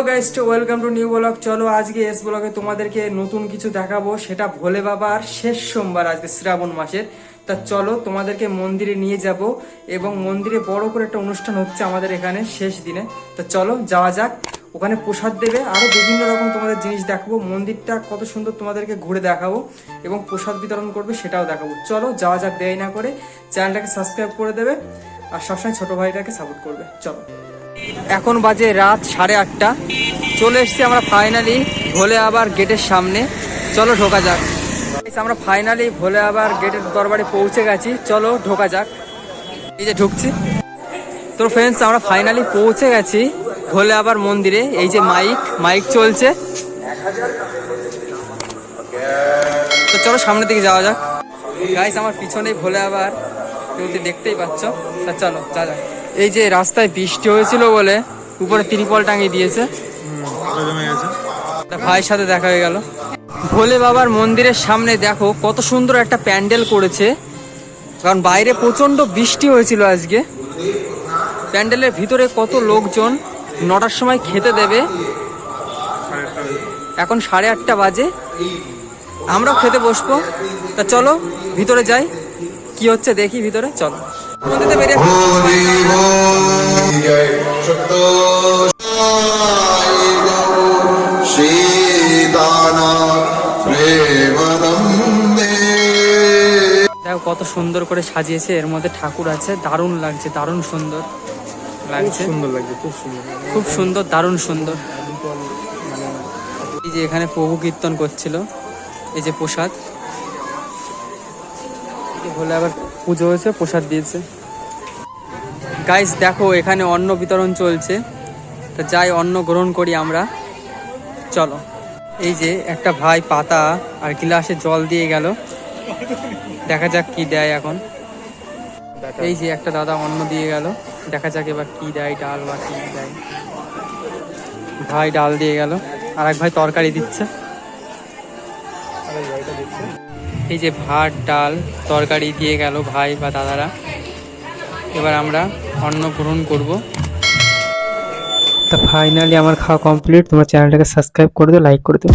Hello guys to welcome to new blog. चलो आज के एस ब्लॉगे তোমাদেরকে নতুন কিছু দেখাবো, সেটা ভোলে বাবার শেষ সোমবার আজকে শ্রাবণ মাসের। তা চলো তোমাদেরকে মন্দিরে নিয়ে যাব এবং মন্দিরে বড় করে একটা অনুষ্ঠান হচ্ছে আমাদের এখানে শেষ দিনে। তো চলো যাওয়া যাক, ওখানে প্রসাদ দেবে, আরো বিভিন্ন রকম তোমাদের জিনিস দেখাবো, মন্দিরটা কত সুন্দর তোমাদেরকে ঘুরে দেখাবো এবং প্রসাদ বিতরণ করবে সেটাও দেখাবো। চলো যাওয়া যাক, দেরি না করে চ্যানেলটাকে সাবস্ক্রাইব করে দেবে আর সবসময় ছোট ভাইটাকে সাপোর্ট করবে। চলো, এখন বাজে রাত 8:30, চলে এসছি আমরা ফাইনালি ভোলে আবার গেটের সামনে। চলো ঢোকা যাক। আমরা ফাইনালি ভোলে আবার গেটের দরবারে পৌঁছে গেছি, চলো ঢোকা যাক। এই যে ঢুকছি। তো ফ্রেন্ডস, আমরা ফাইনালি পৌঁছে গেছি ভোলে আবার মন্দিরে। এই যে মাইক চলছে, তো চলো সামনের দিকে যাওয়া যাক। গাইস আমার পিছনেই ভোলে আবার, তুমি দেখতেই পাচ্ছ। তা চলো যা যাক। এই যে রাস্তায় বৃষ্টি হয়েছিল বলে উপরে ত্রিপল টাঙিয়ে দিয়েছে, ভাইয়ের সাথে দেখা হয়ে গেল। ভোলে বাবার মন্দিরের সামনে দেখো কত সুন্দর একটা প্যান্ডেল করেছে, কারণ বাইরে প্রচন্ড বৃষ্টি হয়েছিল আজকে। প্যান্ডেলের ভিতরে কত লোকজন, 9টার সময় খেতে দেবে, এখন 8:30 বাজে, আমরাও খেতে বসবো। তা চলো ভিতরে যাই, কি হচ্ছে দেখি ভিতরে। চলো দেখো কত সুন্দর করে সাজিয়েছে, এর মধ্যে ঠাকুর আছে, দারুণ লাগছে, দারুণ সুন্দর লাগছে, খুব সুন্দর, দারুণ সুন্দর। এই যে এখানে প্রভু কীর্তন করছিল, এই যে প্রসাদ, বলে আবার পুজো হয়েছে, প্রসাদ দিয়েছে। গাইস দেখো এখানে অন্ন বিতরণ চলছে, তা যাই অন্ন গ্রহণ করি আমরা। চলো, এই যে একটা ভাই পাতা আর গ্লাসে জল দিয়ে গেল, দেখা যাক কি দেয় এখন। এই যে একটা দাদা অন্ন দিয়ে গেল, দেখা যাক এবার কি দেয়, ডাল বা কি দেয়। ভাই ডাল দিয়ে গেল, আর এক ভাই তরকারি দিচ্ছে। এই যে ভাত ডাল তরকারি দিয়ে গেল ভাই বা দাদারা, এবার আমরা অন্ন গ্রহণ করব। তা ফাইনালি আমার খাওয়া কমপ্লিট। তোমার চ্যানেলটাকে সাবস্ক্রাইব করে দিও, লাইক করে দিও।